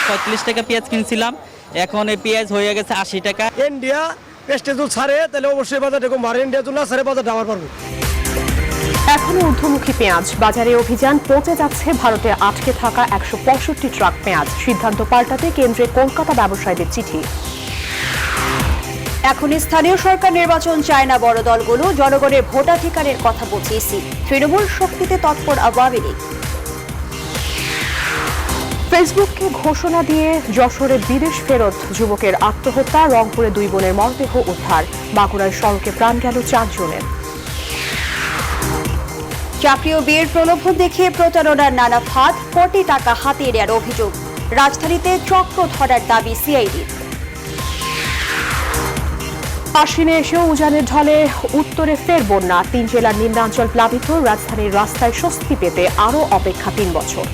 35 টাকা পেঁয়াজ কিনছিলাম, এখন এই পেঁয়াজ হয়ে গেছে 80 টাকা। ইন্ডিয়া পেস্টে যদি ছাড়ে তাহলে অবশ্যই বাজারটা কম, আর ইন্ডিয়া যদি না ছাড়ে বাজারটা আবার পারবে। এখনো ঊর্ধ্বমুখী পেঁয়াজ বাজারে অভিযান, পৌঁছে যাচ্ছে ভারতে আটকে থাকা 165 ট্রাক পেঁয়াজ। সিদ্ধান্ত পাল্টাতে কেন্দ্রে কলকাতা ব্যবসায়ীদের চিঠি। এখন স্থানীয় সরকার নির্বাচন চায় না বড় দলগুলো, জনগণের ভোটাধিকারের কথা বলছে ইসি। তৃণমূল শক্তিতে তৎপর আওয়ামী লীগ। ফেসবুককে ঘোষণা দিয়ে যশোরে বিদেশ ফেরত যুবকের আত্মহত্যা, রংপুরে 2 বোনের মরদেহ উদ্ধার, বাঁকুড়ায় সড়কে প্রাণ গেল 4 জনের। চাকরি ও বিয়ের প্রলোভন দেখিয়ে প্রতারণার নানা ফাঁদ, কোটি টাকা হাতিয়ে নেওয়ার অভিযোগ। রাজধানীতে চক্র ধরার দাবি সিআইডি। আশ্বিনে এসেও উজানের ঢলে উত্তরে ফের বন্যা, 3 জেলার নিম্নাঞ্চল প্লাবিত, রাজধানীর রাস্তায় স্বস্তি পেতে আরও অপেক্ষা 3 বছর।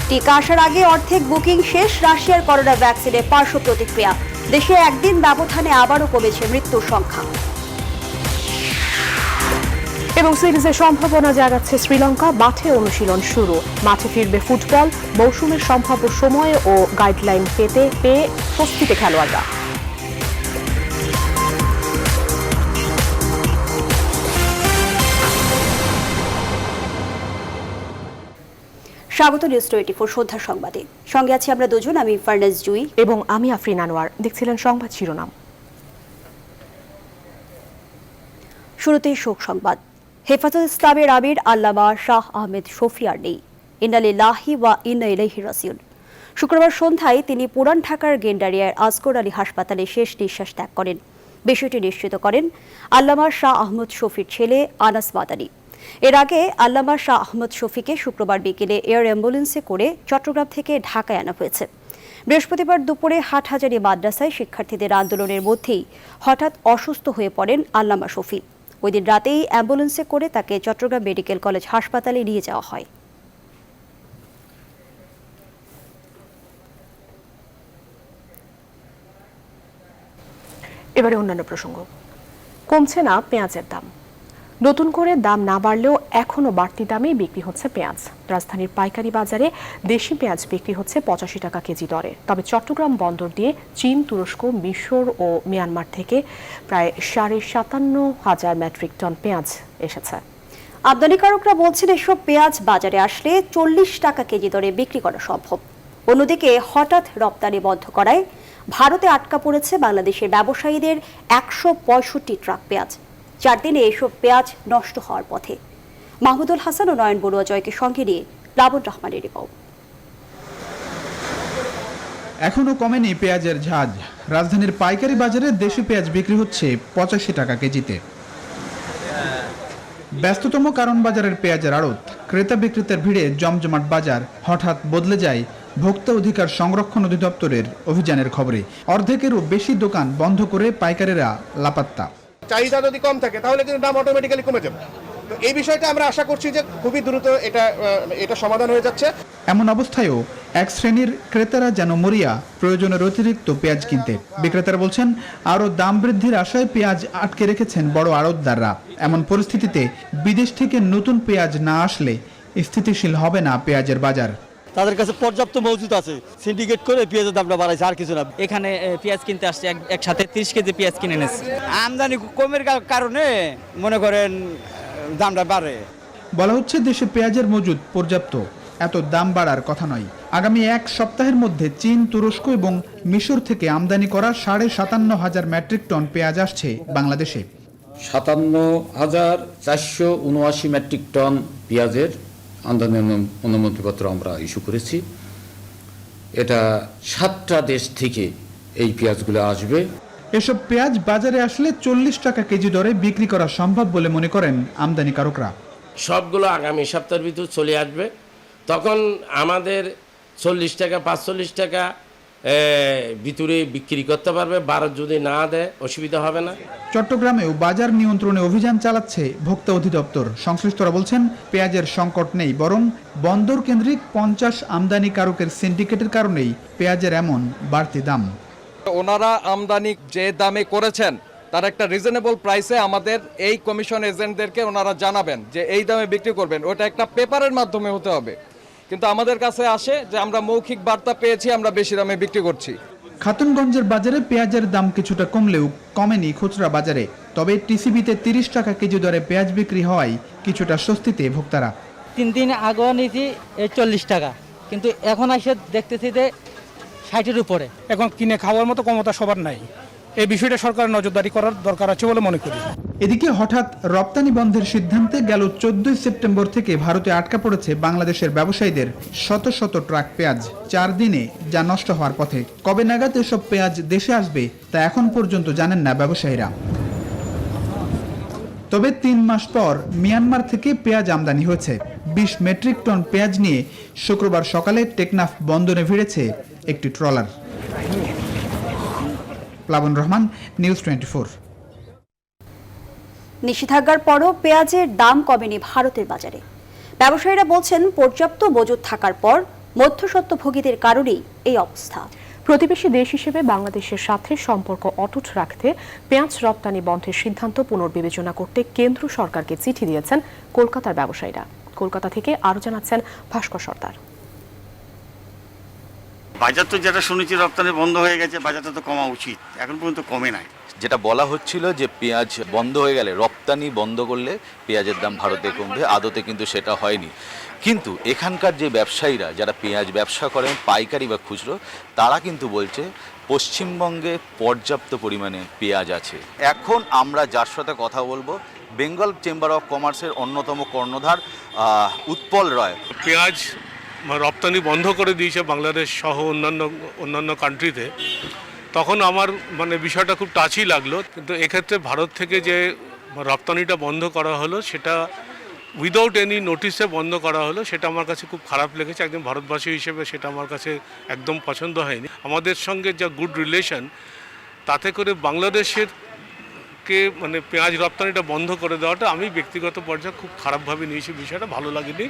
টিকা আসার আগে অর্ধেক বুকিং শেষ, রাশিয়ার করোনা ভ্যাকসিনের পার্শ্ব প্রতিক্রিয়া। দেশে একদিন ব্যবধানে আবারও কমেছে মৃত্যুর সংখ্যা। এবং সিরিজের সম্ভাবনা জাগাচ্ছে শ্রীলঙ্কা, মাঠে অনুশীলন শুরু, মাঠে ফিরবে ফুটবল, মৌসুমের সম্ভাব্য সময় ও গাইডলাইন পেয়ে স্বস্তিতে খেলোয়াড়রা। স্বাগত নিউজ 24 সন্ধ্যা সংবাদে। সঙ্গে আছি আমরা দুজন, আমি ফারনাজ জুই এবং আমি আফরিন আনোয়ার। দেখছিলেন সংবাদ শিরোনাম। শুরুতেই শোক সংবাদ। হেফাজত ইসলামের আমির আল্লামা শাহ আহমেদ শফী আর নেই। ইন্না লিল্লাহি ওয়া ইন্না ইলাইহি রাজিউন। শুক্রবার সন্ধ্যায় তিনি পুরান ঢাকার গেন্ডারিয়ার আসগর আলী হাসপাতালে শেষ নিঃশ্বাস ত্যাগ করেন। বিষয়টি নিশ্চিত করেন আল্লামা শাহ আহমদ শফীর ছেলে আনাস মাদানী। এর আগে আল্লামা শাহ আহমদ শফীকে শুক্রবার বিকেলে এয়ার অ্যাম্বুলেন্সে করে চট্টগ্রাম থেকে ঢাকায় আনা হয়েছে। বৃহস্পতিবার দুপুরে হাটহাজারী মাদ্রাসায় শিক্ষার্থীদের আন্দোলনের মধ্যেই হঠাৎ অসুস্থ হয়ে পড়েন আল্লামা শফী। ওই দিন রাতেই অ্যাম্বুলেন্সে করে তাকে চট্টগ্রাম মেডিকেল কলেজ হাসপাতালে নিয়ে যাওয়া হয়। এবারে অন্যান্য প্রসঙ্গ। কমছে না পেঁয়াজের দাম। নতুন করে দাম না বাড়লেও এখনো বাড়তি দামেই বিক্রি হচ্ছে পেঁয়াজ। রাজধানীর পাইকারি বাজারে দেশি পেঁয়াজ বিক্রি হচ্ছে 85 টাকা কেজি দরে। তবে চট্টগ্রাম বন্দর দিয়ে চীন, তুরস্ক, মিশর ও মিয়ানমার থেকে প্রায় 57,500 মেট্রিক টন পেঁয়াজ এসেছে। আমদানিকারকরা বলছেন এসব পেঁয়াজ বাজারে আসলে 40 টাকা কেজি দরে বিক্রি করা সম্ভব। অন্যদিকে হঠাৎ রপ্তানি বন্ধ করায় ভারতে আটকা পড়েছে বাংলাদেশের ব্যবসায়ীদের 165 ট্রাক পেঁয়াজ। 4 দিনে এসব পেঁয়াজ নষ্ট হওয়ার পথে। মাহমুদুল হাসান ও নয়ন বড়ুয়া জয়কে সঙ্গে নিয়ে প্লাবন রহমানের রিপোর্ট। এখনো কমেনি পেঁয়াজের ঝাঁজ। রাজধানীর পাইকারি বাজারে দেশি পেঁয়াজ বিক্রি হচ্ছে 85 টাকা কেজিতে। ব্যস্ততম কারণ বাজারের পেঁয়াজের আড়ত, ক্রেতা বিক্রেতার ভিড়ে জমজমাট বাজার হঠাৎ বদলে যায় ভোক্তা অধিকার সংরক্ষণ অধিদপ্তরের অভিযানের খবরে। অর্ধেকেরও বেশি দোকান বন্ধ করে পাইকারেরা লাপাত্তা। চাহিদা যদি কম থাকে তাহলে কিন্তু দাম অটোমেটিক্যালি কমে যাবে। তো এই বিষয়টা আমরা আশা করছি যে খুবই দ্রুত এটা সমাধান হয়ে যাচ্ছে। এমন অবস্থায়ও এক শ্রেণীর ক্রেতারা যেন মরিয়া প্রয়োজনের অতিরিক্ত পেঁয়াজ কিনতে। বিক্রেতারা বলছেন আরও দাম বৃদ্ধির আশায় পেঁয়াজ আটকে রেখেছেন বড় আড়তদাররা। এমন পরিস্থিতিতে বিদেশ থেকে নতুন পেঁয়াজ না আসলে স্থিতিশীল হবে না পেঁয়াজের বাজার। তাদের কাছে পর্যাপ্ত মজুদ আছে, সিন্ডিকেট করে পেঁয়াজের দামটা বাড়াইছে, আর কিছু না। এখানে পেঁয়াজ কিনতে আসছে, একসাথে 30 কেজি পেঁয়াজ কিনে এনেছে। আমদানি কমের কারণে মনে করেন দামটা বাড়ে। বলা হচ্ছে দেশে পেঁয়াজের মজুদ পর্যাপ্ত, এত দাম বাড়ার কথা নয়। আগামী 1 সপ্তাহের মধ্যে চীন, তুরস্ক এবং মিশর থেকে আমদানি করা 57,500 মেট্রিক টন পেঁয়াজ আসছে বাংলাদেশে। 57,479 মেট্রিক টন পেঁয়াজের আমদানি অনুমতিপত্র আমরা ইস্যু করেছি। এটা 7টা দেশ থেকে এই পেঁয়াজগুলো আসবে। এসব পেঁয়াজ বাজারে আসলে 40 টাকা কেজি দরে বিক্রি করা সম্ভব বলে মনে করেন আমদানিকারকরা। সবগুলো আগামী সপ্তাহের ভিতর চলে আসবে, তখন আমাদের 40 টাকা 45 টাকা ভিতরে বিক্রি করতে পারবে। ভারত যদি না দেয় অসুবিধা হবে না। চট্টগ্রামেও বাজার নিয়ন্ত্রণে অভিযান চালাচ্ছে ভোক্তা অধিদপ্তর। সংশ্লিষ্টরা বলছেন পেঁয়াজের সংকট নেই, বরং বন্দর কেন্দ্রিক 50 আমদানিকারকের সিন্ডিকেটের কারণেই পেঁয়াজের এমন বাড়তি দাম। ওনারা আমদানি যে দামে করেছেন তার একটা রিজনেবল প্রাইসে আমাদের এই কমিশন এজেন্টদেরকে ওনারা জানাবেন যে এই দামে বিক্রি করবেন। ওটা একটা পেপারের মাধ্যমে হতে হবে, কিন্তু আমাদের কাছে আসে যে আমরা মৌখিক বার্তা পেয়েছি, আমরা বেশি দামে বিক্রি করছি। খাতুনগঞ্জের বাজারে পেঁয়াজের দাম কিছুটা কমলেও কমেনি খুচরা বাজারে। তবে টিসিবিতে 30 টাকা কেজি দরে পেঁয়াজ বিক্রি হওয়ায় কিছুটা স্বস্তিতে ভোক্তারা। 3 দিন আগেও নিয়েছি 40 টাকা, কিন্তু এখন এসে দেখতেছি যে 60-এর উপরে। এখন কিনে খাওয়ার মতো ক্ষমতা সবার নাই, এই বিষয়টা সরকারের নজরদারি করার দরকার আছে বলে মনে করি। এদিকে হঠাৎ রপ্তানি বন্ধের সিদ্ধান্তে গেল 14 সেপ্টেম্বর থেকে ভারতে আটকা পড়েছে বাংলাদেশের ব্যবসায়ীদের শত শত ট্রাক পেঁয়াজ। 4 দিনে যা নষ্ট হওয়ার পথে। কবে নাগাদ এসব পেঁয়াজ দেশে আসবে তা এখন পর্যন্ত জানেন না ব্যবসায়ীরা। তবে 3 মাস পর মিয়ানমার থেকে পেঁয়াজ আমদানি হয়েছে। 20 মেট্রিক টন পেঁয়াজ নিয়ে শুক্রবার সকালে টেকনাফ বন্দরে ভিড়েছে একটি ট্রলার। প্লাবন রহমান, নিউজ 24। নিষেধাজ্ঞার পরও পেঁয়াজের দাম কমেনি ভারতের বাজারে। ব্যবসায়ীরা বলছেন পর্যাপ্ত মজুত থাকার পর মধ্যস্বত্বভোগীদের কারণেই এই অবস্থা। প্রতিবেশী দেশ হিসেবে বাংলাদেশের সাথে সম্পর্ক অটুট রাখতে পেঁয়াজ রপ্তানি বন্ধের সিদ্ধান্ত পুনর্বিবেচনা করতে কেন্দ্র সরকারকে চিঠি দিয়েছেন কলকাতার ব্যবসায়ীরা। কলকাতা থেকে আরো জানাচ্ছেন ভাস্কর সর্দার। বাজার তো যেটা শুনেছি রপ্তানি বন্ধ হয়ে গেছে, বাজারটা তো কমা উচিত, এখন পর্যন্ত কমে নাই। যেটা বলা হচ্ছিল যে পেঁয়াজ বন্ধ হয়ে গেলে, রপ্তানি বন্ধ করলে পেঁয়াজের দাম ভারতে কমবে, আদতে কিন্তু সেটা হয়নি। কিন্তু এখানকার যে ব্যবসায়ীরা যারা পেঁয়াজ ব্যবসা করেন পাইকারি বা খুচরো, তারা কিন্তু বলছে পশ্চিমবঙ্গে পর্যাপ্ত পরিমাণে পেঁয়াজ আছে। এখন আমরা যার সাথে কথা বলবো বেঙ্গল চেম্বার অফ কমার্সের অন্যতম কর্ণধার উৎপল রায়। পেঁয়াজ রপ্তানি বন্ধ করে দিয়েছে বাংলাদেশ সহ অন্যান্য কান্ট্রিতে, তখন আমার বিষয়টা খুব টাচই লাগলো। কিন্তু এক্ষেত্রে ভারত থেকে যে রপ্তানিটা বন্ধ করা হলো, সেটা উইদাউট এনি নোটিসে বন্ধ করা হলো, সেটা আমার কাছে খুব খারাপ লেগেছে। একজন ভারতবাসী হিসেবে সেটা আমার কাছে একদম পছন্দ হয়নি। আমাদের সঙ্গে যা গুড রিলেশন, তাতে করে বাংলাদেশের পেঁয়াজ রপ্তানিটা বন্ধ করে দেওয়াটা আমি ব্যক্তিগত পর্যায়ে খুব খারাপভাবে নিয়েছি, বিষয়টা ভালো লাগেনি।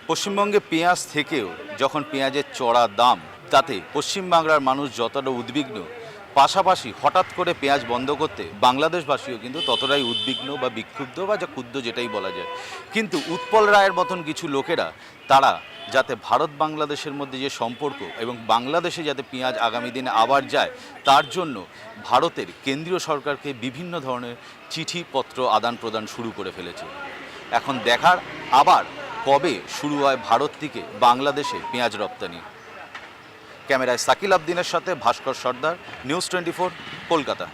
পশ্চিমবঙ্গে পেঁয়াজ থেকেও যখন পেঁয়াজের চড়া দাম, তাতে পশ্চিমবাংলার মানুষ যতটা উদ্বিগ্ন, পাশাপাশি হঠাৎ করে পেঁয়াজ বন্ধ করতে বাংলাদেশবাসীও কিন্তু ততটাই উদ্বিগ্ন বা বিক্ষুব্ধ বা যা ক্ষুব্ধ যেটাই বলা যায়। কিন্তু উৎপল রায়ের মতন কিছু লোকেরা, তারা যাতে ভারত বাংলাদেশের মধ্যে যে সম্পর্ক এবং বাংলাদেশে যাতে পেঁয়াজ আগামী দিনে আবার যায়, তার জন্য ভারতের কেন্দ্রীয় সরকারকে বিভিন্ন ধরনের চিঠিপত্র আদান প্রদান শুরু করে ফেলেছে। এখন দেখার আবার কবে শুরু হয় ভারত থেকে বাংলাদেশে পেঁয়াজ রপ্তানি। ক্যামেরায় সাকিল আবদিনের সাথে ভাস্কর সর্দার, নিউজ 24, কলকাতা।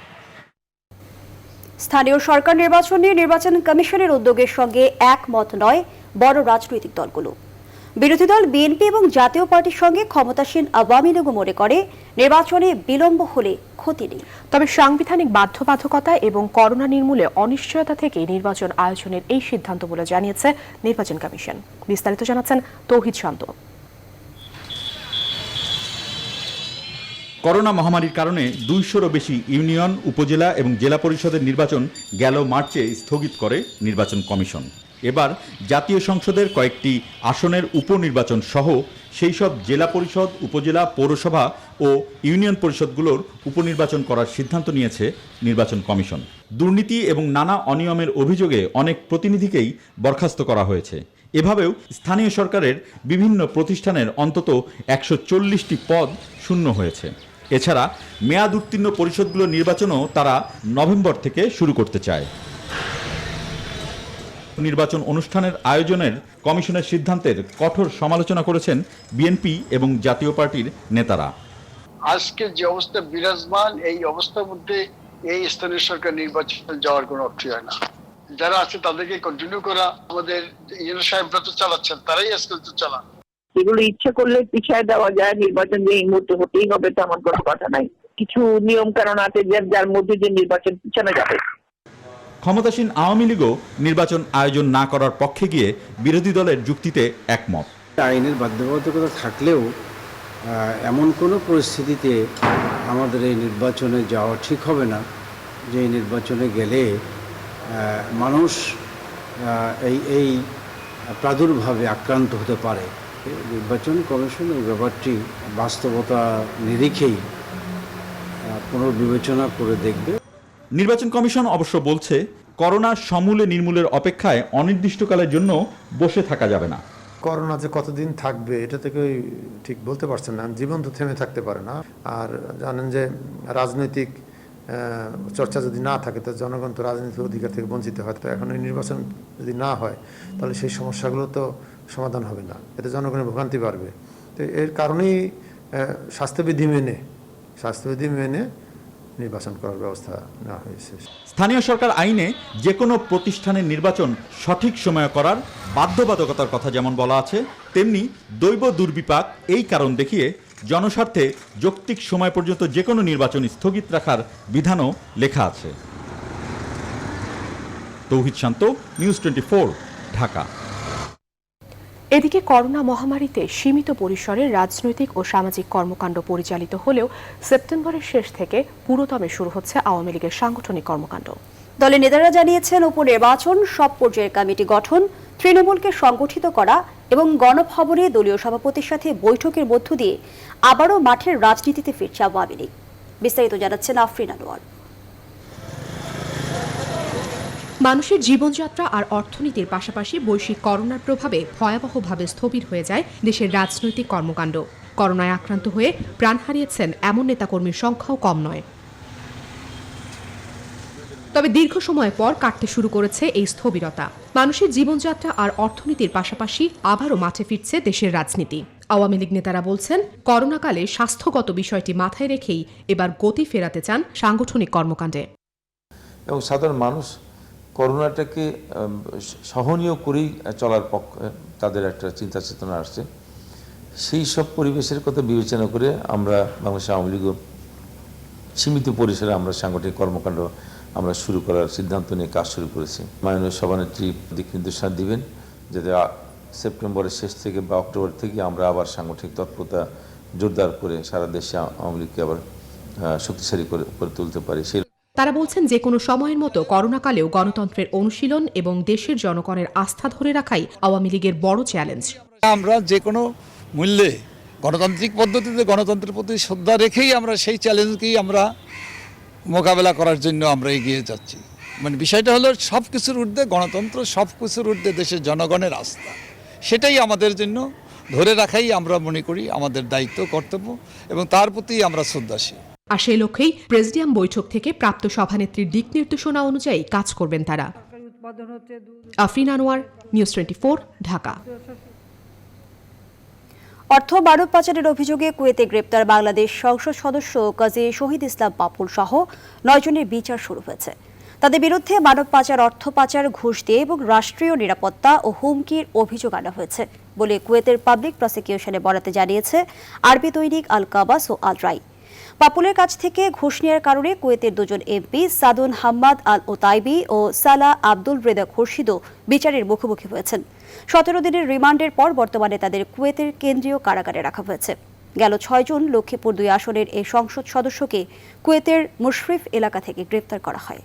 স্থানীয় সরকার নির্বাচন নিয়ে নির্বাচন কমিশনের উদ্যোগের সঙ্গে একমত নয় বড় রাজনৈতিক দলগুলো। বিরোধী দল বিএনপি এবং জাতীয় পার্টির সঙ্গে ক্ষমতাসীন আওয়ামী লীগও মনে করে নির্বাচনে বিলম্ব হলে ক্ষতি নেই। তবে সাংবিধানিক বাধ্যবাধকতা এবং করোনা নির্মূলে অনিশ্চয়তা থেকে নির্বাচন আয়োজনের এই সিদ্ধান্ত বলে জানিয়েছে নির্বাচন কমিশন। বিস্তারিত জানাচ্ছেন তৌহিদ শান্ত। করোনা মহামারীর কারণে 200-রও বেশি ইউনিয়ন, উপজেলা এবং জেলা পরিষদের নির্বাচন গেল মার্চে স্থগিত করে নির্বাচন কমিশন। এবার জাতীয় সংসদের কয়েকটি আসনের উপনির্বাচন সহ সেই সব জেলা পরিষদ, উপজেলা, পৌরসভা ও ইউনিয়ন পরিষদগুলোর উপনির্বাচন করার সিদ্ধান্ত নিয়েছে নির্বাচন কমিশন। দুর্নীতি এবং নানা অনিয়মের অভিযোগে অনেক প্রতিনিধিকেই বরখাস্ত করা হয়েছে। এভাবেও স্থানীয় সরকারের বিভিন্ন প্রতিষ্ঠানের অন্তত 140টি পদ শূন্য হয়েছে। এছাড়া মেয়াদ উত্তীর্ণ পরিষদগুলোর নির্বাচনও তারা নভেম্বর থেকে শুরু করতে চায়। নির্বাচন অনুষ্ঠানের আয়োজনের কমিশনের সিদ্ধান্তের কঠোর সমালোচনা করেছেন বিএনপি এবং জাতীয় পার্টির নেতারা। আজকে যে অবস্থা বিরাজমান, এই অবস্থার মধ্যে এই স্থানীয় সরকার নির্বাচন যাওয়ার কোনো অর্থ হয় না। যারা আছে তাদেরকে কন্টিনিউ করা, আমাদের ইউনিয়ন সাহেবরা তো চালাচ্ছেন, তারাই আজকাল তো চালান। এগুলো ইচ্ছে করলে পিছিয়ে দেওয়া যায়, নির্বাচন যে এই মুহূর্তে হতেই হবে তেমন কোনো কথা নাই। কিছু নিয়ম কারণ আছে যার মধ্যে যে নির্বাচন পিছানো যাবে। ক্ষমতাসীন আওয়ামী লীগও নির্বাচন আয়োজন না করার পক্ষে গিয়ে বিরোধী দলের যুক্তিতে একমত। আইনের বাধ্যবাধকতা থাকলেও এমন কোনো পরিস্থিতিতে আমাদের এই নির্বাচনে যাওয়া ঠিক হবে না যে এই নির্বাচনে গেলে মানুষ এই প্রাদুর্ভাবে আক্রান্ত হতে পারে। নির্বাচন কমিশন এই ব্যাপারটি বাস্তবতা নিরিখেই পুনর্বিবেচনা করে দেখবে। নির্বাচন কমিশন অবশ্য বলছে, করোনা সমূলে নির্মূলের অপেক্ষায় অনির্দিষ্টকালের জন্য বসে থাকা যাবে না। করোনা যে কতদিন থাকবে এটা থেকে ঠিক বলতে পারছেন না। জীবন তো থেমে থাকতে পারে না। আর জানেন যে রাজনৈতিক চর্চা যদি না থাকে তো জনগণ তো রাজনৈতিক অধিকার থেকে বঞ্চিত হয়। তো এখন এই নির্বাচন যদি না হয় তাহলে সেই সমস্যাগুলো তো সমাধান হবে না, এতে জনগণের ভোগান্তি বাড়বে। তো এর কারণেই স্বাস্থ্যবিধি মেনে নির্বাচন করার ব্যবস্থা নেওয়া হয়েছে। স্থানীয় সরকার আইনে যে কোনো প্রতিষ্ঠানের নির্বাচন সঠিক সময়ে করার বাধ্যবাধকতার কথা যেমন বলা আছে, তেমনি দৈব দুর্বিপাক এই কারণ দেখিয়ে জনস্বার্থে যৌক্তিক সময় পর্যন্ত যে কোনো নির্বাচন স্থগিত রাখার বিধানও লেখা আছে। তৌহিদ শান্ত, নিউজ 24, ঢাকা। এদিকে করোনা মহামারীতে সীমিত পরিসরে রাজনৈতিক ও সামাজিক কর্মকাণ্ড পরিচালিত হলেও সেপ্টেম্বরের শেষ থেকে পুরোদমে শুরু হচ্ছে আওয়ামী লীগের সাংগঠনিক কর্মকাণ্ড। দলের নেতারা জানিয়েছেন, উপনির্বাচন, সব পর্যায়ের কমিটি গঠন, তৃণমূলকে সংগঠিত করা এবং গণভবনে দলীয় সভাপতির সাথে বৈঠকের মধ্য দিয়ে আবারও মাঠের রাজনীতিতে ফিরছে আওয়ামী লীগ। বিস্তারিত জানাচ্ছেন আফরিন আনোয়ার। মানুষের জীবনযাত্রা আর অর্থনীতির পাশাপাশি বৈশ্বিক করোনার প্রভাবে ভয়াবহভাবে স্থবির হয়ে যায় দেশের রাজনৈতিক কর্মকাণ্ড। করোনায় আক্রান্ত হয়ে প্রাণ হারিয়েছেন এমন নেতাকর্মীর সংখ্যাও কম নয়। তবে দীর্ঘ সময় পর কাটতে শুরু করেছে এই স্থবিরতা। মানুষের জীবনযাত্রা আর অর্থনীতির পাশাপাশি আবারও মাঠে ফিরছে দেশের রাজনীতি। আওয়ামী লীগ নেতারা বলছেন, করোনাকালে স্বাস্থ্যগত বিষয়টি মাথায় রেখেই এবার গতি ফেরাতে চান সাংগঠনিক কর্মকাণ্ডে। এবং সাধারণ মানুষ করোনাটাকে সহনীয় করেই চলার পক্ষে তাদের একটা চিন্তা চেতনা আসছে। সেই সব পরিবেশের কথা বিবেচনা করে আমরা বাংলাদেশ আওয়ামী লীগ সীমিত পরিসরে আমরা সাংগঠনিক কর্মকাণ্ড আমরা শুরু করার সিদ্ধান্ত নিয়ে কাজ শুরু করেছি। মাননীয় সভানেত্রী দিক নির্দেশনা দিবেন যাতে সেপ্টেম্বরের শেষ থেকে বা অক্টোবর থেকে আমরা আবার সাংগঠনিক তৎপরতা জোরদার করে সারা দেশে আওয়ামী লীগকে আবার শক্তিশালী করে তুলতে পারি। তারা বলছেন, যে কোনো সময়ের মতো করোনাকালেও গণতন্ত্রের অনুশীলন এবং দেশের জনগণের আস্থা ধরে রাখাই আওয়ামী লীগের বড় চ্যালেঞ্জ। আমরা যে কোনো মূল্যে গণতান্ত্রিক পদ্ধতিতে গণতন্ত্রের প্রতি শ্রদ্ধা রেখেই আমরা সেই চ্যালেঞ্জকেই আমরা মোকাবেলা করার জন্য আমরা এগিয়ে যাচ্ছি। মানে বিষয়টা হলো সব কিছুর ঊর্ধ্বে গণতন্ত্র, সব কিছুর ঊর্ধ্বে দেশের জনগণের আস্থা, সেটাই আমাদের জন্য ধরে রাখাই আমরা মনে করি আমাদের দায়িত্ব, কর্তব্য, এবং তার প্রতি আমরা শ্রদ্ধাশীল। আর সেই লক্ষ্যেই প্রেসিডিয়াম বৈঠক থেকে প্রাপ্ত সভানেত্রীর দিক নির্দেশনা অনুযায়ী কাজ করবেন তারা। আফরিন আনোয়ার, নিউজ 24, ঢাকা। অর্থ মানব পাচারের অভিযোগে কুয়েতে গ্রেপ্তার বাংলাদেশ সংসদ সদস্য কাজী শহীদ ইসলাম পাপুল সহ 9 জনের বিচার শুরু হয়েছে। তাদের বিরুদ্ধে মানব পাচার, অর্থ পাচার, ঘুষ দিয়ে এবং রাষ্ট্রীয় নিরাপত্তা ও হুমকির অভিযোগ আনা হয়েছে বলে কুয়েতের পাবলিক প্রসিকিউশনে বরাতে জানিয়েছে আরবি দৈনিক আল কাবাস ও আল রাই। পাপুলের কাছ থেকে ঘুষ নেওয়ার কারণে কুয়েতের 2 জন এমপি সাদুন হাম্মাদ আল ওতাইবি ও সালা আব্দুল রেদা খুরশিদও বিচারের মুখোমুখি হয়েছেন। 17 দিনের রিমান্ডের পর বর্তমানে তাদের কুয়েতের কেন্দ্রীয় কারাগারে রাখা হয়েছে। গেল 6 জুন লক্ষ্মীপুর 2 আসনের এই সংসদ সদস্যকে কুয়েতের মুশরিফ এলাকা থেকে গ্রেপ্তার করা হয়।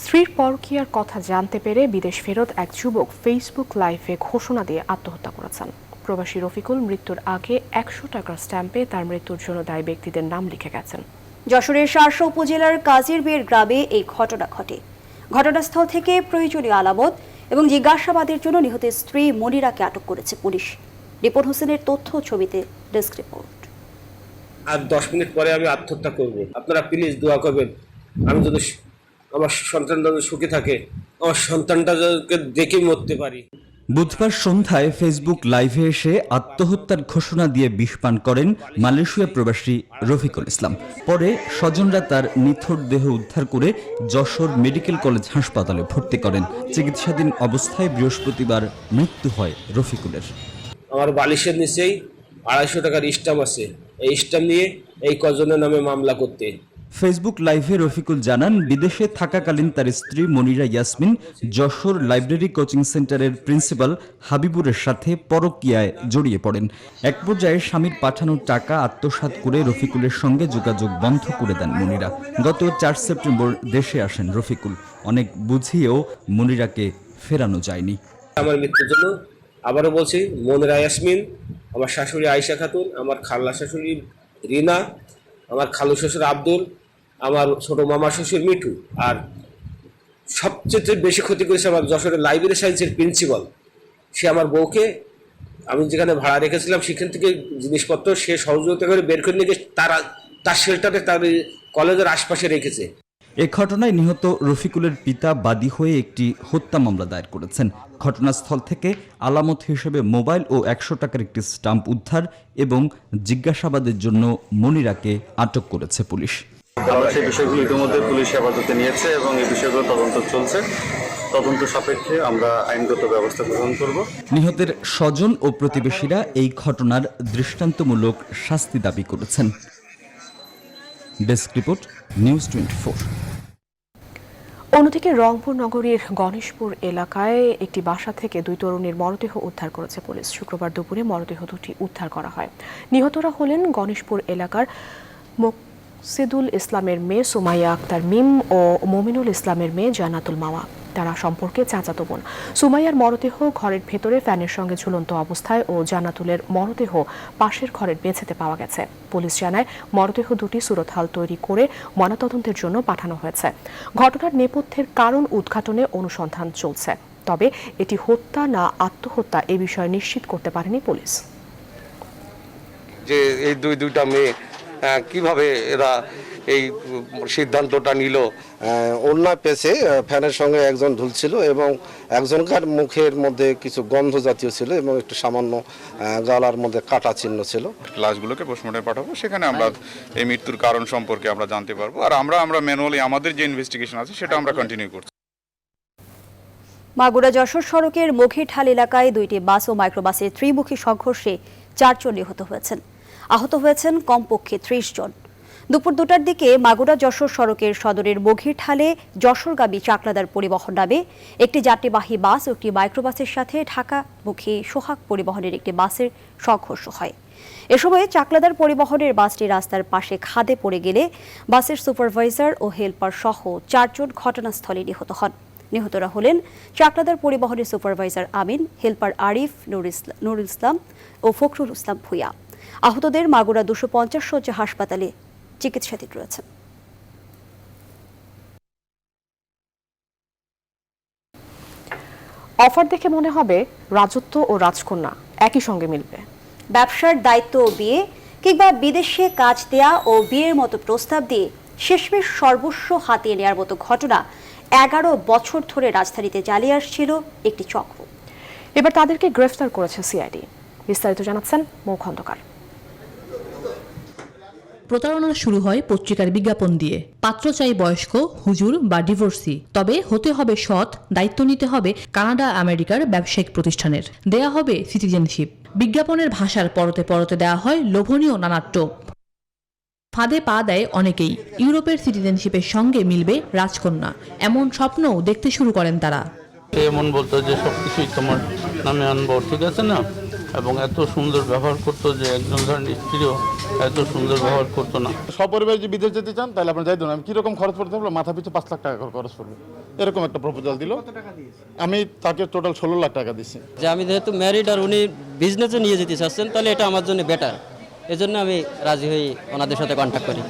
স্ত্রীর পরকীয়ার কথা জানতে পেরে বিদেশ ফেরত এক যুবক ফেসবুক লাইভে ঘোষণা দিয়ে আত্মহত্যা করেছেন। প্রবাসী রফিকুল মৃত্যুর আগে 100 টাকার স্ট্যাম্পে তার মৃত্যুর জন্য দায়ী ব্যক্তিদের নাম লিখে গেছেন। যশোরের শার্শা উপজেলার কাজিরবির গ্রামে এই ঘটনা ঘটে। ঘটনাস্থল থেকে প্রয়োজনীয় আলামত এবং জিজ্ঞাসাবাদের জন্য নিহতের স্ত্রী মনিরাকে আটক করেছে পুলিশ। রিপন হোসেনের তথ্য ছবিতে ডেস্ক রিপোর্ট। আর 10 মিনিট পরে আমি আত্মহত্যা করব, আপনারা প্লিজ দোয়া করবেন। আমি যদি আমার সন্তানটা সুখে থাকে, আমার সন্তানটাকে দেখে মরতে পারি। বুধবার সন্ধ্যায় ফেসবুক লাইভে এসে আত্মহত্যার ঘোষণা দিয়ে বিষ পান করেন মালয়েশিয়া প্রবাসী রফিকুল ইসলাম। পরে স্বজনরা তার নিথর দেহ উদ্ধার করে যশোর মেডিকেল কলেজ হাসপাতালে ভর্তি করেন। চিকিৎসাধীন অবস্থায় বৃহস্পতিবার মৃত্যু হয় রফিকুলের। আমার বালিশের নিচেই 250 টাকার স্ট্যাম্প আছে, এই স্ট্যাম্প নিয়ে এই কজনের নামে মামলা করতে। ফেসবুক লাইভে রফিকুল জানান, বিদেশে থাকাকালীন তার স্ত্রী মনিরা ইয়াসমিন যশোর লাইব্রেরি কোচিং সেন্টারের প্রিন্সিপাল হাবিবুরের সাথে পরকীয়ায় জড়িয়ে পড়েন। এক পর্যায়ে স্বামীর পাঠানো টাকা আত্মসাৎ করে রফিকুলের সঙ্গে যোগাযোগ বন্ধ করে দেন মনিরা। গত 4 সেপ্টেম্বর দেশে আসেন রফিকুল। অনেক বুঝিয়েও মনিরাকে ফেরানো যায়নি। আমার মৃত্যুর জন্য আবারও বলছি, মনিরা ইয়াসমিন, আমার শাশুড়ি আয়েশা খাতুন, আমার খালা শাশুড়ি রিনা, আমার খালু শ্বশুর আব্দুল আমার ছোট মামা শ্বশুর মিঠু, আর সবচেয়ে বেশি ক্ষতি করেছে আমার যশোরের লাইব্রেরি সায়েন্সের প্রিন্সিপাল। সে আমার বউকে, আমি যেখানে ভাড়া রেখেছিলাম সেখান থেকে জিনিসপত্র সে সহযোগিতা করে বের করে নিয়ে তার শেল্টারে তার কলেজের আশপাশে রেখেছে। এ ঘটনায় নিহত রফিকুলের পিতা বাদী হয়ে একটি হত্যা মামলা দায়ের করেছেন। ঘটনাস্থল থেকে আলামত হিসেবে মোবাইল ও 100 টাকার একটি স্টাম্প উদ্ধার এবং জিজ্ঞাসাবাদের জন্য মনিরাকে আটক করেছে পুলিশ। আমরা সেই বিষয়গুলো ইতিমধ্যে পুলিশ হেফাজতে নিয়েছে এবং এই বিষয়গুলো তদন্ত চলছে। তদন্ত সাপেক্ষে আমরা আইনগত ব্যবস্থা গ্রহণ করব। নিহতের স্বজন ও প্রতিবেশীরা এই ঘটনার দৃষ্টান্তমূলক শাস্তি দাবি করেছেন। Desk report, news 24। অন্যদিকে রংপুর নগরীর গণেশপুর এলাকায় একটি বাসা থেকে 2 তরুণীর মরদেহ উদ্ধার করেছে পুলিশ। শুক্রবার দুপুরে মরদেহ দুটি উদ্ধার করা হয়। নিহতরা হলেন গণেশপুর এলাকার মুকসিদুল ইসলামের মেয়ে সুমাইয়া আক্তার মিম ও মমিনুল ইসলামের মেয়ে জান্নাতুল মাওয়া। তারা সম্পর্কে চাচাতো বোন। সুমাইয়ার মরদেহ ঘরের ভেতরে ফ্যানের সঙ্গে ঝুলন্ত অবস্থায় ও জান্নাতুলের মরদেহ পাশের ঘরের মেঝেতে পাওয়া গেছে। পুলিশ জানায় মরদেহ দুটি সুরতহাল তৈরি করে ময়নাতদন্তের জন্য পাঠানো হয়েছে। ঘটনার নেপথ্যের কারণ উদ্ঘাটনে অনুসন্ধান চলছে, তবে এটি হত্যা না আত্মহত্যা এ বিষয়ে নিশ্চিত করতে পারেনি পুলিশ। যে এই দুইটা মেয়ে কিভাবে এরা এই সিদ্ধান্তটা নিল? ওড়না পেছে ফ্যানের সঙ্গে একজন ঝুলছিল এবং একজনকার মুখের মধ্যে কিছু গন্ধ জাতীয় ছিল এবং একটু সামান্য গলার মধ্যে কাটা চিহ্ন ছিল। লাশগুলোকে পোস্টমর্টমে পাঠাবো, সেখানে আমরা এই মৃত্যুর কারণ সম্পর্কে আমরা জানতে পারবো। আর আমরা ম্যানুয়ালি আমাদের যে ইনভেস্টিগেশন আছে সেটা আমরা কন্টিনিউ করছি। মাগুরা যশোর সড়কের মঘিরঢাল এলাকায় 2টি বাস ও মাইক্রোবাসের ত্রিমুখী সংঘর্ষে 4 জন নিহত হয়েছেন। আহত হয়েছেন কমপক্ষে 30 জন। দুপুর 2টার দিকে মাগুরা যশোর সড়কের সদরের মঘিরঢালে যশোরগামী চাকলাদার পরিবহন নামে একটি যাত্রীবাহী বাস ও একটি মাইক্রোবাসের সাথে ঢাকামুখী সোহাগ পরিবহনের একটি বাসের সংঘর্ষ হয়। এ সময় চাকলাদার পরিবহনের বাসটি রাস্তার পাশে খাদে পড়ে গেলে বাসের সুপারভাইজার ও হেলপার সহ 4 জন ঘটনাস্থলে নিহত হন। নিহতরা হলেন চাকলাদার পরিবহনের সুপারভাইজার আমিন, হেলপার আরিফ, নুরুল ইসলাম ও ফখরুল ইসলাম ভুঁইয়া। আহতদের মাগুরা 250 শয্যা হাসপাতালে চিকিৎসাধীন রয়েছে। অফার দেখে মনে হবে রাজত্ব ও রাজকন্যা একই সঙ্গে মিলবে। ব্যবসার দায়িত্ব ও বিয়ে কিংবা বিদেশে কাজ দেয়া ও বিয়ের মতো প্রস্তাব দিয়ে শেষমেশ সর্বস্ব হাতিয়ে নেওয়ার মতো ঘটনা 11 বছর ধরে রাজধানীতে চালিয়ে আসছিল একটি চক্র। এবার তাদেরকে গ্রেফতার করেছে সিআইডি। বিস্তারিত জানাচ্ছেন মৌ খন্দকার। প্রতারণা শুরু হয় পত্রিকার বিজ্ঞাপন দিয়ে। পাত্র চাই বয়স্ক, হুজুর বা ডিভোর্সি, তবে হতে হবে সৎ, দায়িত্ব নিতে হবে কানাডা আমেরিকার ব্যবসায়িক প্রতিষ্ঠানের, দেয়া হবে সিটিজেনশিপ। বিজ্ঞাপনের ভাষার পরতে পরতে দেয়া হয় লোভনীয় নানা টোপ। ফাঁদে পা দেয় অনেকেই। ইউরোপের সিটিজেনশিপের সঙ্গে মিলবে রাজকন্যা, এমন স্বপ্নও দেখতে শুরু করেন তারা। এমন বলতো যে সবকিছুই তোমার নামে আনবো, ঠিক আছে না, এবং এত সুন্দর ব্যবহার করতো যে একজন ধরেন স্ত্রীও এত সুন্দর ব্যবহার করতো না। সপরিবার যদি বিদেশ যেতে চান তাহলে আপনার যাই আমি কিরকম খরচ পড়তে হবে, মাথা পিছু 5 লাখ টাকা খরচ পড়বে, এরকম একটা প্রপোজাল দিল। আমি তাকে টোটাল 16 লাখ টাকা দিচ্ছি। যে আমি যেহেতু ম্যারিড আর উনি বিজনেসে নিয়ে যেতে চাচ্ছেন, তাহলে এটা আমার জন্য বেটার, এজন্য আমি রাজি হয়ে ওনাদের সাথে কন্ট্যাক্ট করি।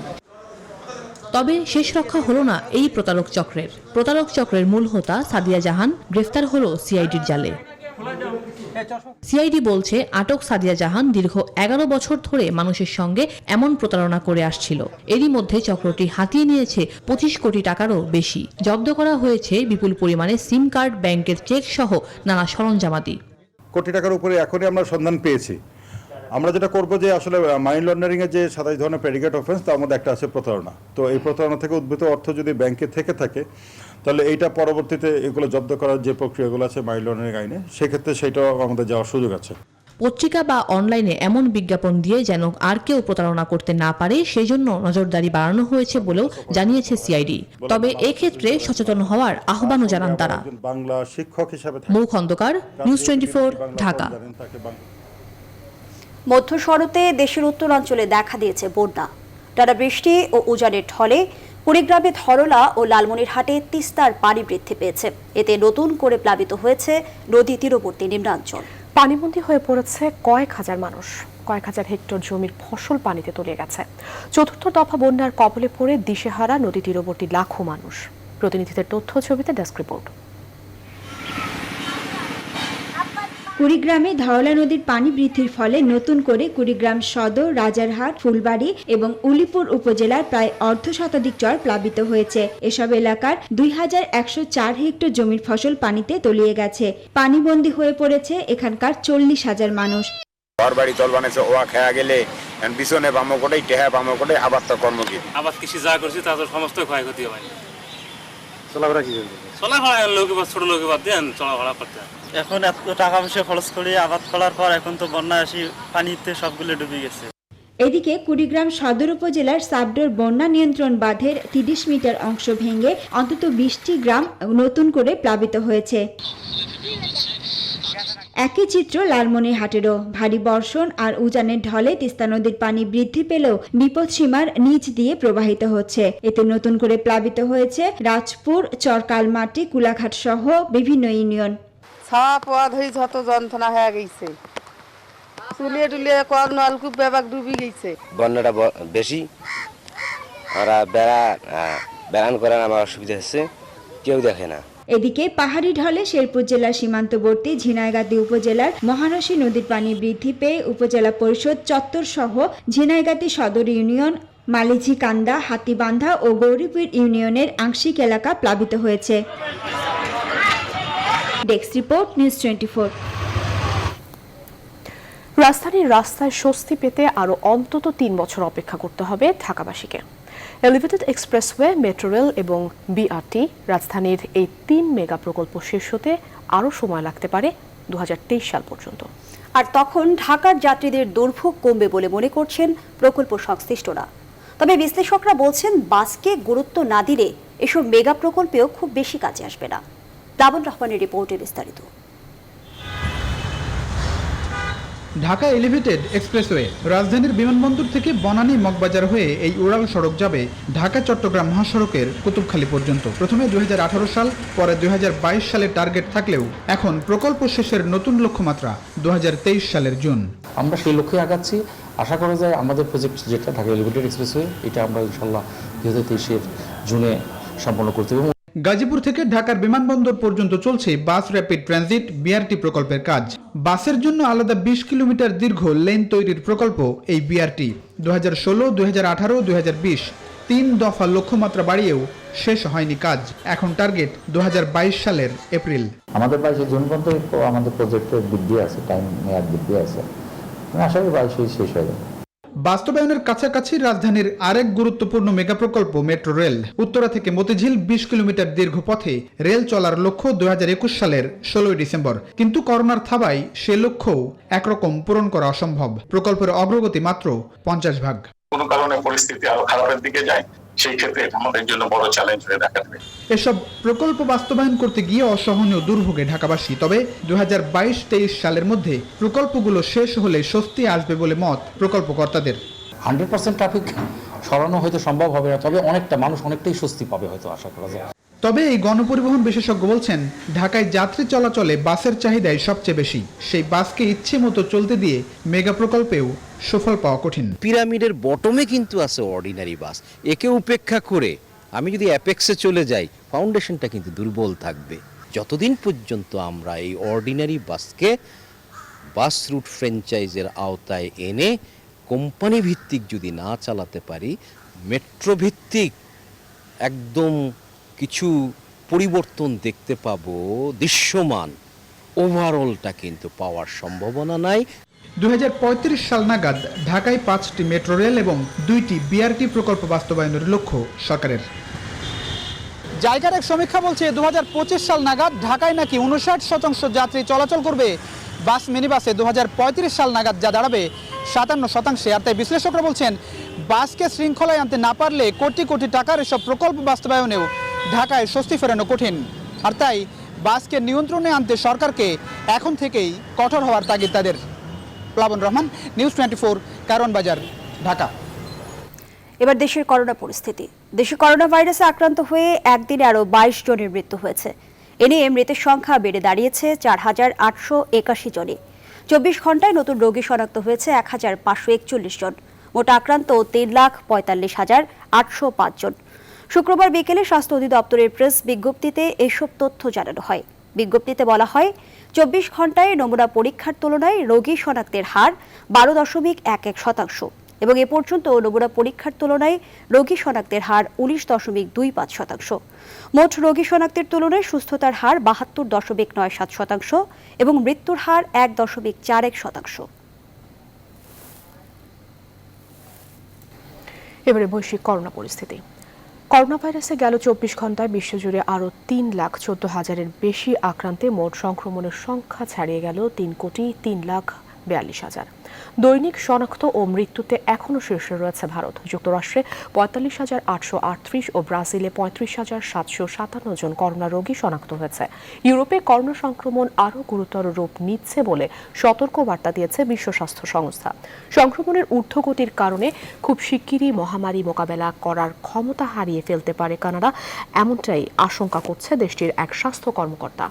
তবে শেষ রক্ষা হলো না এই প্রতারক চক্রের। প্রতারক চক্রের মূল হোতা সাদিয়া জাহান গ্রেফতার হলো সিআইডির জালে। সিআইডি বলছে আটক সাদিয়া জাহান দীর্ঘ 11 বছর ধরে মানুষের সঙ্গে এমন প্রতারণা করে আসছিল। এরই মধ্যে চক্রটি হাতিয়ে নিয়েছে 25 কোটি টাকারও বেশি। জব্দ করা হয়েছে বিপুল পরিমাণে সিম কার্ড, ব্যাংকের চেক সহ নানা সরঞ্জামাদি। কোটি টাকার উপরে এখনই আমরা সন্ধান পেয়েছি। আমরা যেটা করব যে আসলে মানি লন্ডারিং এর যে 27 ধরনের প্রেডিকেট অফেন্স, তার মধ্যে একটা আছে প্রতারণা। তো এই প্রতারণা থেকে উদ্ভূত অর্থ যদি ব্যাংকে থেকে থাকে, তাহলে এইটা পরবর্তীতে এগুলো জব্দ করার যে প্রক্রিয়াগুলো আছে মানি লন্ডারিং আইনে, সেক্ষেত্রে সেটাও আমাদের যাওয়ার সুযোগ আছে। পত্রিকা বা অনলাইনে এমন বিজ্ঞাপন দিয়ে যেন আর কেউ প্রতারণা করতে না পারে, সেই জন্য নজরদারি বাড়ানো হয়েছে বলেও জানিয়েছে সিআইডি। তবে এক্ষেত্রে সচেতন হওয়ার আহ্বানও জানান তারা। বাংলা শিক্ষক হিসেবে মৌ খন্দকার, নিউজ 24, ঢাকা। মধ্য শরতে দেশের উত্তরাঞ্চলে দেখা দিয়েছে বন্যা। টানা বৃষ্টি ও উজানের ঢলে কুড়িগ্রামে ধরলা ও লালমনিরহাটে তিস্তার পানি বৃদ্ধি পেয়েছে। এতে নতুন করে প্লাবিত হয়েছে নদী তীরবর্তী নিম্নাঞ্চল। পানিবন্দী হয়ে পড়েছে কয়েক হাজার মানুষ। কয়েক হাজার হেক্টর জমির ফসল পানিতে তলিয়ে গেছে। চতুর্থ দফা বন্যার কবলে পড়ে দিশেহারা নদী তীরবর্তী লাখো মানুষ। প্রতিনিধিদের তথ্য ছবিতে ডেস্ক রিপোর্ট। কুড়িগ্রামে ধওলা নদীর পানি বৃদ্ধির ফলে নতুন করে কুড়িগ্রাম সদর, রাজারহাট, ফুলবাড়ী এবং উলিপুর উপজেলার প্রায় অর্ধশতাধিক চর প্লাবিত হয়েছে। এসব এলাকার 2104 হেক্টর জমির ফসল পানিতে তলিয়ে গেছে। পানিবন্দী হয়ে পড়েছে এখানকার 40,000 মানুষ। ঘর বাড়ি জল বানাইছে, ওয়া খেয়া গেলে পিছনে বামো কোটাই টেহা বামো কোটাই আবাদ তো কর্মকি আবাদ কৃষি যা করছি তাদের সমস্ত ক্ষয়ক্ষতি হয়। চলাফেরা কি করবে? চলাফেরা লোকে ছোট লোকে বাদ দেন চলাফেরা করতে। এখন এত টাকা পয়সা খরচ করে আবাদ করার পর এখন তো বন্যা আসি পানিতে সবগুলো ডুবে গেছে। এদিকে কুড়িগ্রাম সদর উপজেলার সাবডোর বন্যা নিয়ন্ত্রণ বাঁধের 30 মিটার অংশ ভেঙে অন্তত 20টি গ্রাম নতুন করে প্লাবিত হয়েছে। একই চিত্র লালমনিরহাটেরও। ভারী বর্ষণ আর উজানের ঢলে তিস্তা নদীর পানি বৃদ্ধি পেলেও বিপদসীমার নিচ দিয়ে প্রবাহিত হচ্ছে। এতে নতুন করে প্লাবিত হয়েছে রাজপুর, চরকালমাটি, কুলাঘাট সহ বিভিন্ন ইউনিয়ন। ছাওয়া পোয়া ধরে যত যন্ত্রণা হয়ে গেছে, চুলিয়ে টুলিয়ে কয়েক নলকূপ ব্যাপার ডুবি গেছে। বন্যাটা বেশি, আমরা বেড়ান করার আমার অসুবিধা হচ্ছে, কেউ দেখে না। এদিকে পাহাড়ি ঢলে শেরপুর জেলার সীমান্তবর্তী ঝিনাইগাতি উপজেলার মহানসী নদীর পানি বৃদ্ধি পেয়ে উপজেলা পরিষদ চত্বর সহ ঝিনাইগাতি সদর ইউনিয়ন, মালিঝিকান্দা, হাতিবান্ধা ও গৌরীপীর ইউনিয়নের আংশিক এলাকা প্লাবিত হয়েছে। Desk report, news 24। রাজধানীর রাস্তায় স্বস্তি পেতে আরও অন্তত 3 বছর অপেক্ষা করতে হবে ঢাকাবাসীকে। এলিভেটেড এক্সপ্রেসওয়ে, মেট্রো রেল এবং বিআরটি রাজধানীর এই 3 মেগা প্রকল্প শেষ হতে আরও সময় লাগতে পারে 2023 সাল পর্যন্ত। আর তখন ঢাকার যাত্রীদের দুর্ভোগ কমবে বলে মনে করছেন প্রকল্প সংশ্লিষ্টরা। তবে বিশ্লেষকরা বলছেন বাসকে গুরুত্ব না দিলে এসব মেগা প্রকল্পেও খুব বেশি কাজে আসবে না। দাবন রহমানের রিপোর্টে বিস্তারিত। ঢাকা এলিভেটেড এক্সপ্রেসওয়ে রাজধানীর বিমানবন্দর থেকে বনানী মগবাজার হয়ে এই উড়াল সড়ক যাবে ঢাকা চট্টগ্রাম মহাসড়কের কুতুবখালী পর্যন্ত। প্রথমে 2018 সাল, পরে 2022 সালের টার্গেট থাকলেও এখন প্রকল্প শেষের নতুন লক্ষ্যমাত্রা 2023 সালের জুন। আমরা সেই লক্ষ্যে আগাচ্ছি। আশা করা যায় আমাদের প্রজেক্ট যেটা ঢাকা এলিভেটেড এক্সপ্রেসওয়ে, এটা আমরা ইনশাল্লাহ 2023 জুনে সম্পন্ন করতে পারব। গাজীপুর থেকে ঢাকার বিমানবন্দর পর্যন্ত চলছে বাস র্যাপিড ট্রানজিট বিআরটি প্রকল্পের কাজ। বাসের জন্য আলাদা 20 কিলোমিটার দীর্ঘ লেন তৈরির প্রকল্প এই বিআরটি। 2016, 2018, 2020 3 দফা লক্ষ্যমাত্রা বাড়িয়েও শেষ হয়নি কাজ। এখন টার্গেট 2022 সালের এপ্রিল। আমাদের 22 জুন পর্যন্ত আমাদের প্রজেক্টের বৃদ্ধি আছে, টাইম মেয়াদ বৃদ্ধি আছে, আশা করি 22 শেষ হয়ে যাবে। বাস্তবায়নের কাছাকাছি রাজধানীর আরেক গুরুত্বপূর্ণ মেগা প্রকল্প মেট্রো রেল। উত্তরা থেকে মতিঝিল 20 কিলোমিটার দীর্ঘ পথে রেল চলার লক্ষ্য 2021 সালের 16 ডিসেম্বর। কিন্তু করোনার থাবায় সে লক্ষ্যও একরকম পূরণ করা অসম্ভব। প্রকল্পের অগ্রগতি মাত্র 50 ভাগ। কোনো কারণে পরিস্থিতি আরো খারাপের দিকে যায়, সেই ক্ষেত্রে আমাদের জন্য বড় চ্যালেঞ্জ হয়ে দেখা দেবে। এসব প্রকল্প বাস্তবায়ন করতে গিয়ে অসহনীয় দুর্ভোগে ঢাকাবাসী। তবে 2022-23 সালের মধ্যে প্রকল্পগুলো শেষ হলে স্বস্তি আসবে বলে মত প্রকল্পকর্তাদের। 100% ট্রাফিক সরানো হয়তো সম্ভব হবে না, তবে অনেকটা মানুষ অনেকটাই স্বস্তি পাবে হয়তো, আশা করা যায়। তবে এই গণপরিবহন বিশেষজ্ঞ বলছেন, ঢাকায় যাত্রী চলাচলে বাসের চাহিদাই সবচেয়ে বেশি। সেই বাসকে ইচ্ছে মতো চলতে দিয়ে মেগা প্রকল্পেও সফল পাওয়া কঠিন। পিরামিডের বটমে কিন্তু আছে অর্ডিনারি বাস, একে উপেক্ষা করে আমি যদি অ্যাপেক্সে চলে যাই, ফাউন্ডেশনটা কিন্তু দুর্বল থাকবে। যতদিন পর্যন্ত আমরা এই অর্ডিনারি বাসকে বাস রুট ফ্র্যাঞ্চাইজের আওতায় এনে কোম্পানি ভিত্তিক যদি না চালাতে পারি, মেট্রো ভিত্তিক একদম কিছু পরিবর্তন দেখতে পাবো দৃশ্যমান, ওভারঅলটা কিন্তু পাওয়ার সম্ভাবনা নাই। 2035 সাল নাগাদ ঢাকায় 5টি মেট্রো রেল এবং 2টি বিআরটি প্রকল্প বাস্তবায়নের লক্ষ্য সরকারের। জায়গার এক সমীক্ষা বলছে 2025 সাল নাগাদ ঢাকায় নাকি 59% যাত্রী চলাচল করবে বাস মিনিবাসে। 2035 সাল নাগাদ যা দাঁড়াবে 57%। আর তাই বিশ্লেষকরা বলছেন, বাসকে শৃঙ্খলায় আনতে না পারলে কোটি কোটি টাকার এসব প্রকল্প বাস্তবায়নেও ঢাকায় স্বস্তি ফেরানো কঠিন। আর তাই বাসকে নিয়ন্ত্রণে আনতে সরকারকে এখন থেকেই কঠোর হওয়ার তাগিদ তাদের। প্লাবন রহমান, নিউজ 24, কারওয়ান বাজার, ঢাকা। এবার দেশের করোনা পরিস্থিতি। দেশে করোনা ভাইরাসে আক্রান্ত হয়ে একদিনে আরও 22 জনের মৃত্যু হয়েছে। এ নিয়ে মৃতের সংখ্যা বেড়ে দাঁড়িয়েছে 4881 জনে। 24 ঘন্টায় নতুন রোগী শনাক্ত হয়েছে 1541 জন। মোট আক্রান্ত 3,45,805 জন। শুক্রবার বিকেলে স্বাস্থ্য অধিদপ্তরের প্রেস বিজ্ঞপ্তিতে এসব তথ্য জানানো হয়। বিজ্ঞপ্তিতে বলা হয়, 24 ঘন্টায় নমুনা পরীক্ষার তুলনায় রোগী শনাক্তের হার 12.11% এবং এ পর্যন্ত নমুনা পরীক্ষার তুলনায় রোগী শনাক্তের হার 19.25%। মোট রোগী শনাক্তের তুলনায় সুস্থতার হার 72.97% এবং মৃত্যুর হার 1.41%। এবারে বৈশ্বিক করোনা পরিস্থিতি। করোনা ভাইরাসে গেল 24 ঘন্টায় বিশ্বজুড়ে আরও 3,14,000-এর বেশি আক্রান্তে মোট সংক্রমণের সংখ্যা ছাড়িয়ে গেল 3,42,000। দৈনিক শনাক্ত ও মৃত্যুতে এখনও শীর্ষে রয়েছে ভারত। যুক্তরাষ্ট্রে 45,838 ও ব্রাজিলে 35,757 জন করোনা রোগী শনাক্ত হয়েছে। ইউরোপে করোনা সংক্রমণ আরও গুরুতর রূপ নিচ্ছে বলে সতর্ক বার্তা দিয়েছে বিশ্ব স্বাস্থ্য সংস্থা। সংক্রমণের ঊর্ধ্বগতির কারণে খুব শিগগিরই মহামারী মোকাবেলা করার ক্ষমতা হারিয়ে ফেলতে পারে কানাডা, এমনটাই আশঙ্কা করছে দেশটির এক স্বাস্থ্য কর্মকর্তা।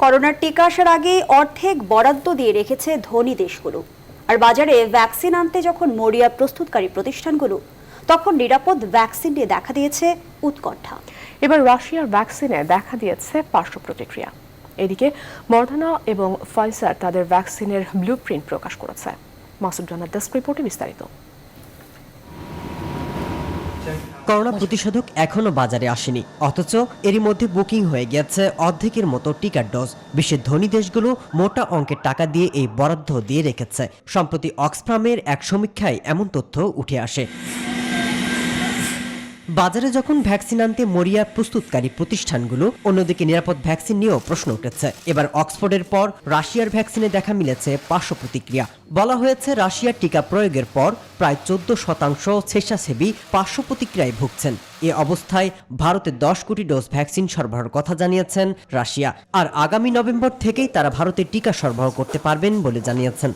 করোনার টিকা আসার আগে অর্ধেক বরাদ্দ দিয়ে রেখেছে ধনী দেশগুলো, আর বাজারে ভ্যাকসিন আনতে যখন মরিয়া প্রস্তুতকারী প্রতিষ্ঠানগুলো, তখন নিরাপদ ভ্যাকসিন নিয়ে দেখা দিয়েছে উৎকণ্ঠা। এবার রাশিয়ার ভ্যাকসিনে দেখা দিয়েছে পার্শ্ব প্রতিক্রিয়া। এদিকে মডার্না এবং ফাইজার তাদের ভ্যাকসিনের ব্লুপ্রিন্ট প্রকাশ করেছে। মাসুদ রানার ডেস্ক রিপোর্টে বিস্তারিত। করোনা প্রতিষেধক এখনো বাজারে আসেনি, অথচ এরই মধ্যে বুকিং হয়ে গেছে অর্ধেকের মতো টিকার ডোজ। বিশ্বের ধনী দেশগুলো মোটা অঙ্কের টাকা দিয়ে এই বরাদ্দ দিয়ে রেখেছে। সম্প্রতি অক্সফামের এক সমীক্ষায় এমন তথ্য উঠে আসে। বাজারে যখন ভ্যাকসিন আনতে মরিয়া প্রস্তুতকারী প্রতিষ্ঠানগুলো, অন্যদিকে নিরাপদ ভ্যাকসিন নিয়েও প্রশ্ন উঠেছে। এবার অক্সফোর্ডের পর রাশিয়ার ভ্যাকসিনে দেখা মিলেছে পার্শ্ব প্রতিক্রিয়া। বলা হয়েছে, রাশিয়ার টিকা প্রয়োগের পর প্রায় 14% স্বেচ্ছাসেবী পার্শ্ব প্রতিক্রিয়ায় ভুগছেন। এ অবস্থায় ভারতে 10 কোটি ডোজ ভ্যাকসিন সরবরাহের কথা জানিয়েছেন রাশিয়া, আর আগামী নভেম্বর থেকেই তারা ভারতে টিকা সরবরাহ করতে পারবেন বলে জানিয়েছেন।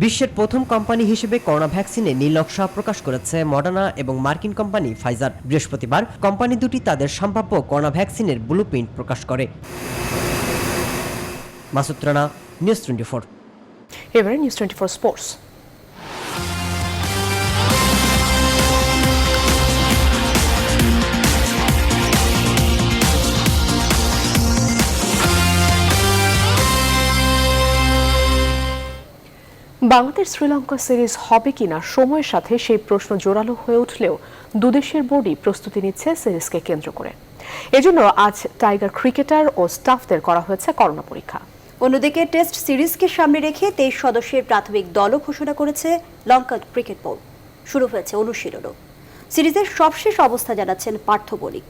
বিশ্বের প্রথম কোম্পানি হিসেবে করোনা ভ্যাকসিনে নীল নকশা প্রকাশ করেছে মডার্না এবং মার্কিন কোম্পানি ফাইজার। বৃহস্পতিবার কোম্পানি দুটি তাদের সম্ভাব্য করোনা ভ্যাকসিনের ব্লুপ্রিন্ট প্রকাশ করে। মাসুদ রানা, নিউজ 24। এবারে news 24 sports. Bangladesh Sri Lanka series হবে কিনা সময়ের সাথে সেই প্রশ্ন জোরালো হয়ে উঠলেও দুদেশের বোর্ডই প্রস্তুতি নিচ্ছে সিরিজকে কেন্দ্র করে। এজন্য আজ টাইগার ক্রিকেটার ও স্টাফদের করা হয়েছে করোনা পরীক্ষা। অন্যদিকে টেস্ট সিরিজকে সামনে রেখে 23 সদস্যের প্রাথমিক দলও ঘোষণা করেছে লঙ্কা ক্রিকেট বোর্ড। শুরু হয়েছে অনুশীলনও। সিরিজের সবশেষ অবস্থা জানাচ্ছেন পার্থ বণিক।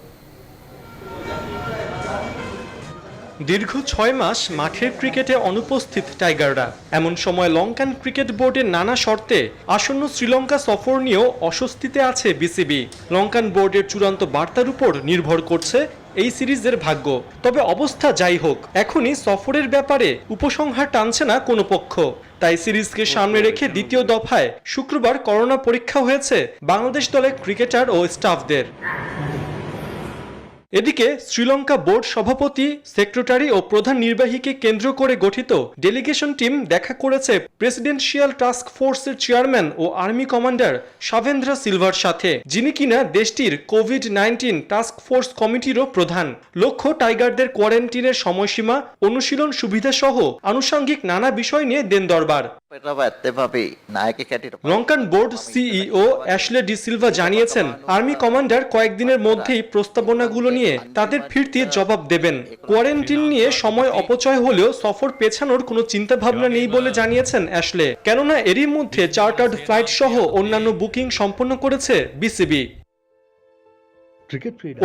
দীর্ঘ 6 মাস মাঠের ক্রিকেটে অনুপস্থিত টাইগাররা। এমন সময় লঙ্কান ক্রিকেট বোর্ডের নানা শর্তে আসন্ন শ্রীলঙ্কা সফর নিয়েও অস্বস্তিতে আছে বিসিবি। লঙ্কান বোর্ডের চূড়ান্ত বার্তার উপর নির্ভর করছে এই সিরিজের ভাগ্য। তবে অবস্থা যাই হোক, এখনই সফরের ব্যাপারে উপসংহার টানছে না কোনো পক্ষ। তাই সিরিজকে সামনে রেখে দ্বিতীয় দফায় শুক্রবার করোনা পরীক্ষা হয়েছে বাংলাদেশ দলের ক্রিকেটার ও স্টাফদের। এদিকে শ্রীলঙ্কা বোর্ড সভাপতি, সেক্রেটারি ও প্রধান নির্বাহীকে কেন্দ্র করে গঠিত ডেলিগেশন টিম দেখা করেছে প্রেসিডেন্সিয়াল টাস্ক ফোর্সের চেয়ারম্যান ও আর্মি কমান্ডার শাভেন্দ্র সিলভার সাথে, যিনি কিনা দেশটির কোভিড-19 টাস্ক ফোর্স কমিটিরও প্রধান। লক্ষ্য টাইগারদের কোয়ারেন্টিনের সময়সীমা, অনুশীলন সুবিধা সহ আনুষঙ্গিক নানা বিষয় নিয়ে দেন দরবার। Lankan board CEO Ashley de Silva জানিয়েছেন, আর্মি কমান্ডার কয়েকদিনের মধ্যেই প্রস্তাবনাগুলো নিয়ে তাদের ফিরতি জবাব দেবেন। কোয়ারেন্টিন নিয়ে সময় অপচয় হলেও সফর পেছানোর কোনো চিন্তা ভাবনা নেই বলে জানিয়েছেন অ্যাশলে, কেননা এরই মধ্যে চার্টার্ড ফ্লাইট সহ অন্যান্য বুকিং সম্পন্ন করেছে বিসিবি।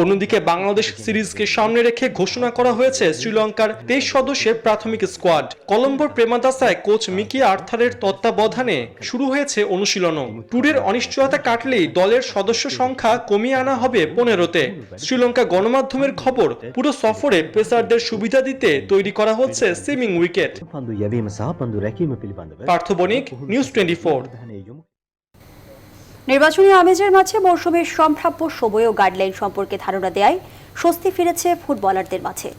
অন্যদিকে বাংলাদেশ সিরিজকে সামনে রেখে ঘোষণা করা হয়েছে শ্রীলঙ্কার 23 সদস্যের প্রাথমিক স্কোয়াড। কলম্বোর প্রেমাদাসায় কোচ মিকি আর্থারের তত্ত্বাবধানে শুরু হয়েছে অনুশীলনও। ট্যুরের অনিশ্চয়তা কাটলেই দলের সদস্য সংখ্যা কমিয়ে আনা হবে 15-তে। শ্রীলঙ্কা গণমাধ্যমের খবর, পুরো সফরে পেসারদের সুবিধা দিতে তৈরি করা হচ্ছে সুইমিং উইকেট। পার্থ বণিক, নিউজ 24। নির্বাচনী আমেজের মাঝে মৌসুমের সম্ভাব্য সময় ও গাইডলাইন সম্পর্কে ধারণা দেয় স্বস্তি ফিরেছে ফুটবলারদের মাঝে।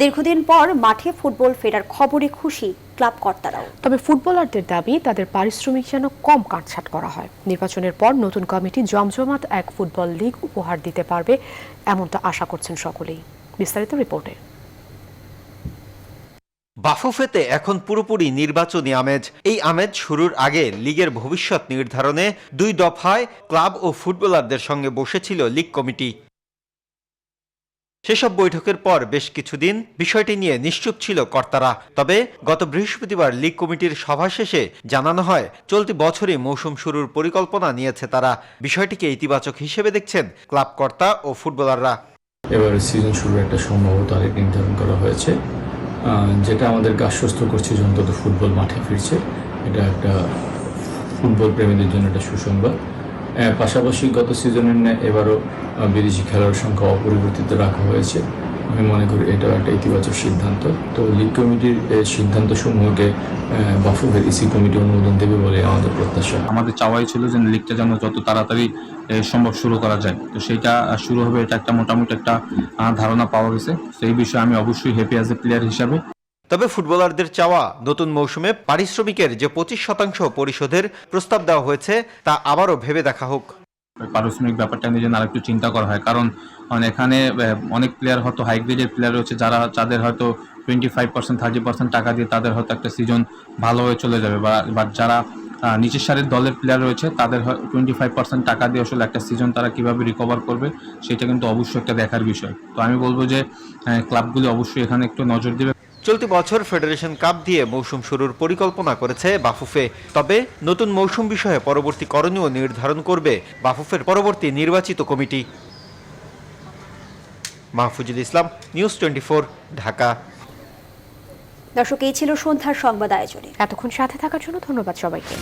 দীর্ঘদিন পর মাঠে ফুটবল ফেরার খবরে খুশি ক্লাব কর্তারাও। তবে ফুটবলারদের দাবি তাদের পারিশ্রমিক যেন কম কাটছাট করা হয়। নির্বাচনের পর নতুন কমিটি জমজমাট এক ফুটবল লীগ উপহার দিতে পারবে এমনটা আশা করছেন সকলেই। বিস্তারিত রিপোর্টে। বাফুফেতে এখন পুরোপুরি নির্বাচনী আমেজ। এই আমেজ শুরুর আগে লিগের ভবিষ্যৎ নির্ধারণে 2 দফায় ক্লাব ও ফুটবলারদের সঙ্গে বসেছিল লীগ কমিটি। সেসব বৈঠকের পর বেশ কিছুদিন বিষয়টি নিয়ে নিশ্চুপ ছিল কর্তারা। তবে গত বৃহস্পতিবার লীগ কমিটির সভা শেষে জানানো হয় চলতি বছরই মৌসুম শুরুর পরিকল্পনা নিয়েছে তারা। বিষয়টিকে ইতিবাচক হিসেবে দেখছেন ক্লাব কর্তা ও ফুটবলাররা। এবার সিজন শুরুর একটা সম্ভাব্য তারিখ নির্ধারণ করা হয়েছে, যেটা আমাদেরকে আশ্বস্ত করছে যে অন্তত ফুটবল মাঠে ফিরছে। এটা একটা ফুটবল প্রেমীদের জন্য একটা সুসংবাদ। পাশাপাশি গত সিজনের ন্যায় এবারও বিদেশি খেলার সংখ্যা অপরিবর্তিত রাখা হয়েছে। আমি মনে করি এটাও একটা ইতিবাচক সিদ্ধান্ত। তো লিগ কমিটির সিদ্ধান্ত সমূহকে বাফুফের ইসি কমিটি অনুমোদন দেবে বলে আমাদের প্রত্যাশা। আমাদের চাওয়াই ছিল যে লিগটা যেন যত তাড়াতাড়ি সম্ভব শুরু করা যায়, তো সেইটা শুরু হবে, এটা একটা মোটামুটি একটা ধারণা পাওয়া গেছে। সেই বিষয়ে আমি অবশ্যই হ্যাপি অ্যাজ এ প্লেয়ার হিসাবে। তবে ফুটবলারদের চাওয়া নতুন মৌসুমে পারিশ্রমিকের যে 25% পরিশোধের প্রস্তাব দেওয়া হয়েছে তা আবারও ভেবে দেখা হোক। পারিশ্রমিক ব্যাপারটা নিয়ে যেন আরেকটু চিন্তা করা হয়, কারণ এখানে অনেক প্লেয়ার হয়তো হাই গ্রেডের প্লেয়ার রয়েছে যাদের হয়তো 25% 30% টাকা দিয়ে তাদের হয়তো একটা সিজন ভালো হয়ে চলে যাবে, বা যারা নিচের সারির দলের প্লেয়ার রয়েছে তাদের 25% টাকা দিয়ে আসলে একটা সিজন তারা কিভাবে রিকভার করবে সেটা কিন্তু অবশ্যই একটা দেখার বিষয়। তো আমি বলবো যে ক্লাবগুলি অবশ্যই এখানে একটু নজর দেবে। চলতি বছর ফেডারেশন কাপ দিয়ে মৌসুম শুরুর পরিকল্পনা করেছে বাফুফে। তবে নতুন মৌসুম বিষয়ে পরবর্তী করণীয় নির্ধারণ করবে বাফুফের পরবর্তী নির্বাচিত কমিটি। মাহফুজুল ইসলাম, নিউজ 24, ঢাকা। দর্শক, এই ছিল সন্ধ্যার সংবাদ আয়োজনে। এতক্ষণ সাথে থাকার জন্য ধন্যবাদ সবাইকে।